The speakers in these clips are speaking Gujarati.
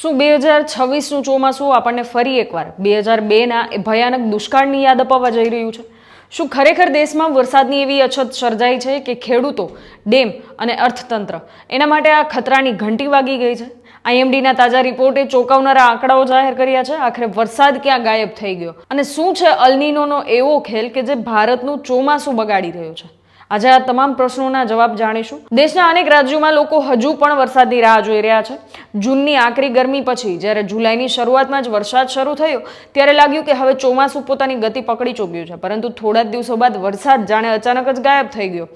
શું 2026નું ચોમાસું આપણને ફરી એકવાર 2002ના એ ભયાનક દુષ્કાળની યાદ અપાવવા જઈ રહ્યું છે? શું ખરેખર દેશમાં વરસાદની એવી અછત સર્જાઈ છે કે ખેડૂતો, ડેમ અને અર્થતંત્ર એના માટે આ ખતરાની ઘંટી વાગી ગઈ છે? આઈએમડીના તાજા રિપોર્ટે ચોંકાવનારા આંકડાઓ જાહેર કર્યા છે. આખરે વરસાદ ક્યાં ગાયબ થઈ ગયો અને શું છે અલ્નીનોનો એવો ખેલ કે જે ભારતનું ચોમાસું બગાડી રહ્યો છે? આજે આ તમામ પ્રશ્નોના જવાબ જાણીશું. દેશના અનેક રાજ્યોમાં લોકો હજુ પણ વરસાદની રાહ જોઈ રહ્યા છે. જૂનની આકરી ગરમી પછી જ્યારે જુલાઈની શરૂઆતમાં જ વરસાદ શરૂ થયો ત્યારે લાગ્યું કે હવે ચોમાસું પોતાની ગતિ પકડી ચૂક્યું છે, પરંતુ થોડા જ દિવસો બાદ વરસાદ જાણે અચાનક જ ગાયબ થઈ ગયો.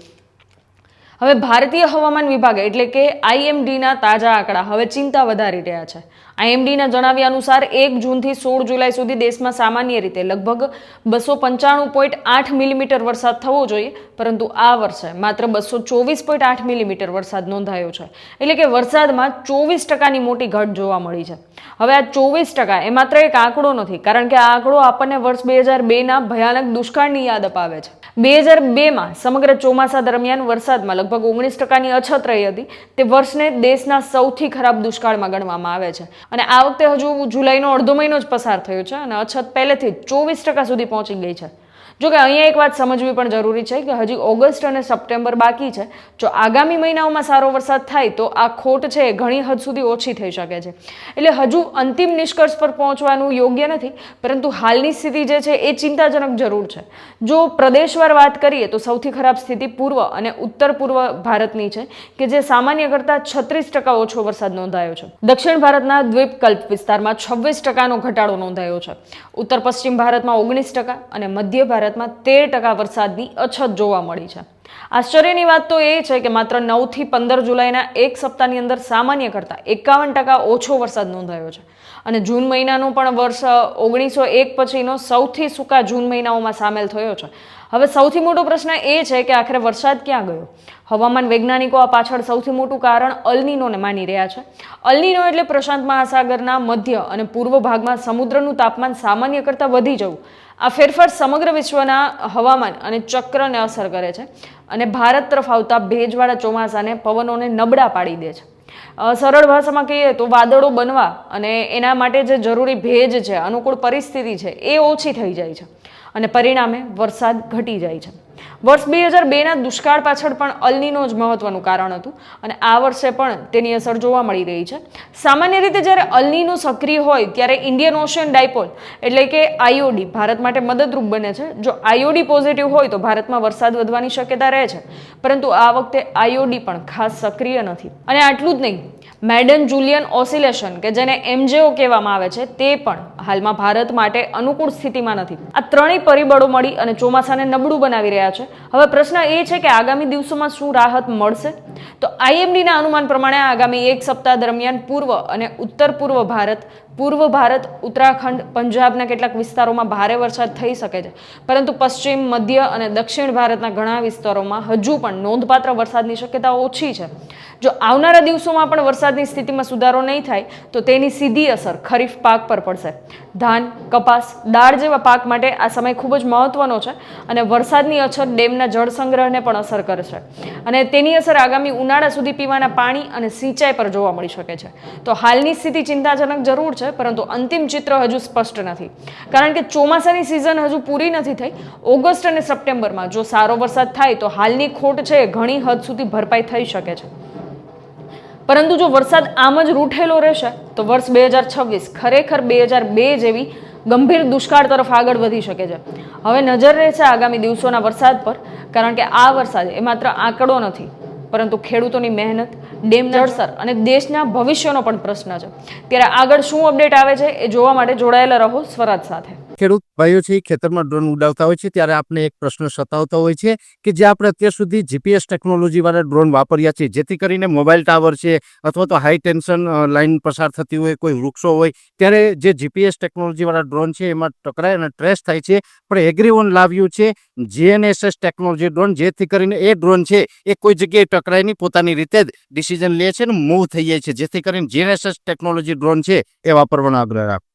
હવે ભારતીય હવામાન વિભાગ એટલે કે આઈએમડીના તાજા આંકડા હવે ચિંતા વધારી રહ્યા છે. આઈએમડીના જણાવ્યા અનુસાર 1 જૂનથી 16 જુલાઈ સુધી દેશમાં સામાન્ય રીતે લગભગ 295.8 મિલીમીટર વરસાદ થવો જોઈએ, પરંતુ આ વર્ષે માત્ર 224.8 મિલીમીટર વરસાદ નોંધાયો છે. એટલે કે વરસાદમાં 24%ની મોટી ઘટ જોવા મળી છે. હવે આ 24% એ માત્ર એક આંકડો નથી, કારણ કે આ આંકડો આપણને વર્ષ 2002ના ભયાનક દુષ્કાળની યાદ અપાવે છે. 2002માં સમગ્ર ચોમાસા દરમિયાન વરસાદમાં લગભગ 19%ની અછત રહી હતી. તે વર્ષને દેશના સૌથી ખરાબ દુષ્કાળમાં ગણવામાં આવે છે. અને આ વખતે હજુ જુલાઈનો અડધો મહિનો જ પસાર થયો છે અને અછત પહેલેથી 24% સુધી પહોંચી ગઈ છે. જોકે અહીંયા એક વાત સમજવી પણ જરૂરી છે કે હજી ઓગસ્ટ અને સપ્ટેમ્બર બાકી છે. જો આગામી મહિનાઓમાં સારો વરસાદ થાય તો આ ખોટ છે એ ઘણી હદ સુધી ઓછી થઈ શકે છે. એટલે હજુ અંતિમ નિષ્કર્ષ પર પહોંચવાનું યોગ્ય નથી, પરંતુ હાલની સ્થિતિ જે છે એ ચિંતાજનક જરૂર છે. જો પ્રદેશવાર વાત કરીએ તો સૌથી ખરાબ સ્થિતિ પૂર્વ અને ઉત્તર પૂર્વ ભારતની છે કે જે સામાન્ય કરતાં 36% ઓછો વરસાદ નોંધાયો છે. દક્ષિણ ભારતના દ્વીપકલ્પ વિસ્તારમાં 26%નો ઘટાડો નોંધાયો છે. ઉત્તર પશ્ચિમ ભારતમાં 19% અને મધ્ય ભારતમાં 13% વરસાદની અછત જોવા મળી છે. આશ્ચર્યની વાત તો એ છે કે માત્ર 9 થી 15 જુલાઈના એક સપ્તાહની અંદર સામાન્ય કરતાં 51% ઓછો વરસાદ નોંધાયો છે. અને જૂન મહિનાનો પણ વર્ષ 1901 પછીનો સૌથી સૂકા જૂન મહિનાઓમાં સામેલ થયો છે. હવે સૌથી મોટો પ્રશ્ન એ છે કે આખરે વરસાદ ક્યાં ગયો? હવામાન વૈજ્ઞાનિકો આ પાછળ સૌથી મોટું કારણ અલ્નીનોને માની રહ્યા છે. અલ્નીનો એટલે પ્રશાંત મહાસાગરના મધ્ય અને પૂર્વ ભાગમાં સમુદ્રનું તાપમાન સામાન્ય કરતાં વધી જવું. આ ફેરફાર સમગ્ર વિશ્વના હવામાન અને ચક્રને અસર કરે છે અને ભારત તરફ આવતા ભેજવાળા ચોમાસાને પવનોને નબળા પાડી દે છે. સરળ ભાષામાં કહીએ તો વાદળો બનવા અને એના માટે જે જરૂરી ભેજ છે, અનુકૂળ પરિસ્થિતિ છે, એ ઓછી થઈ જાય છે અને પરિણામે વરસાદ ઘટી જાય છે. વર્ષ 2002ના દુષ્કાળ પાછળ પણ અલ્નીનો જ મહત્વનું કારણ હતું અને આ વર્ષે પણ તેની અસર જોવા મળી રહી છે. સામાન્ય રીતે જ્યારે અલ્નીનો સક્રિય હોય ત્યારે ઇન્ડિયન ઓશિયન ડાયપોલ એટલે કે આઈઓડી ભારત માટે મદદરૂપ બને છે. જો આઈઓડી પોઝિટિવ હોય તો ભારતમાં વરસાદ વધવાની શક્યતા રહે છે, પરંતુ આ વખતે આઈઓડી પણ ખાસ સક્રિય નથી. અને આટલું જ નહીં, મેડન જુલિયન ઓસિલેશન કે જેને એમજેઓ કહેવામાં આવે છે તે પણ હાલમાં ભારત માટે અનુકૂળ સ્થિતિમાં નથી. આ ત્રણેય પરિબળો મળી અને ચોમાસાને નબળું બનાવી રહ્યા છે. હવે પ્રશ્ન એ છે કે આગામી દિવસોમાં શું રાહત મળશે? તો આઈએમડીના અનુમાન પ્રમાણે આગામી એક સપ્તાહ દરમિયાન પૂર્વ અને ઉત્તર પૂર્વ ભારત, ઉત્તરાખંડ, પંજાબના કેટલાક વિસ્તારોમાં ભારે વરસાદ થઈ શકે છે, પરંતુ પશ્ચિમ, મધ્ય અને દક્ષિણ ભારતના ઘણા વિસ્તારોમાં હજુ પણ નોંધપાત્ર વરસાદની શક્યતા ઓછી છે. જો આવનારા દિવસોમાં પણ વરસાદની સ્થિતિમાં સુધારો નહીં થાય તો તેની સીધી અસર ખરીફ પાક પર પડશે. ધાન, કપાસ, દાળ જેવા પાક માટે આ સમય ખૂબ જ મહત્વનો છે અને વરસાદની અછત ડેમના જળ સંગ્રહને પણ અસર કરશે અને તેની અસર આગામી ઉનાળા સુધી પીવાના પાણી અને સિંચાઈ પર જોવા મળી શકે છે. તો હાલની સ્થિતિ ચિંતાજનક જરૂર છે, પરંતુ અંતિમ ચિત્ર હજુ સ્પષ્ટ નથી, કારણ કે ચોમાસાની સિઝન હજુ પૂરી નથી થઈ. ઓગસ્ટ અને સપ્ટેમ્બરમાં જો સારો વરસાદ થાય તો હાલની ખોટ છે એ ઘણી હદ સુધી ભરપાઈ થઈ શકે છે. પરંતુ જો વરસાદ આમ જ રૂઠેલો રહેશે તો વર્ષ 2026 ખરેખર 2002 જેવી ગંભીર દુષ્કાળ તરફ આગળ વધી શકે છે. હવે નજર રહેશે આગામી દિવસોના વરસાદ પર, કારણ કે આ વરસાદ એ માત્ર આંકડો નથી, પરંતુ ખેડૂતોની મહેનત, ડેમ જળસ્તર અને દેશના ભવિષ્યનો પણ પ્રશ્ન છે. ત્યારે આગળ શું અપડેટ આવે છે એ જોવા માટે જોડાયેલા રહો સ્વરાજ સાથે. ખેડૂત ભાઈઓ છે ખેતરમાં ડ્રોન ઉડાવતા હોય છે ત્યારે આપણે એક પ્રશ્ન સતાવતો હોય છે કે જે આપણે અત્યાર સુધી જીપીએસ ટેકનોલોજી વાળા ડ્રોન વાપર્યા છે, જેથી કરીને મોબાઈલ ટાવર છે અથવા તો હાઈ ટેન્શન લાઈન પસાર થતી હોય, કોઈ વૃક્ષો હોય, ત્યારે જે જીપીએસ ટેકનોલોજી વાળા ડ્રોન છે એમાં ટકરાય અને ટ્રેસ થાય છે. પણ એગ્રીઓન લાવ્યું છે જીએનએસએસ ટેકનોલોજી ડ્રોન, જેથી કરીને એ ડ્રોન છે એ કોઈ જગ્યાએ ટકરાય નહીં, પોતાની રીતે જ ડિસિઝન લે છે અને મૂવ થઈ જાય છે. જેથી કરીને જીએનએસએસ ટેકનોલોજી ડ્રોન છે એ વાપરવાનો આગ્રહ રાખો.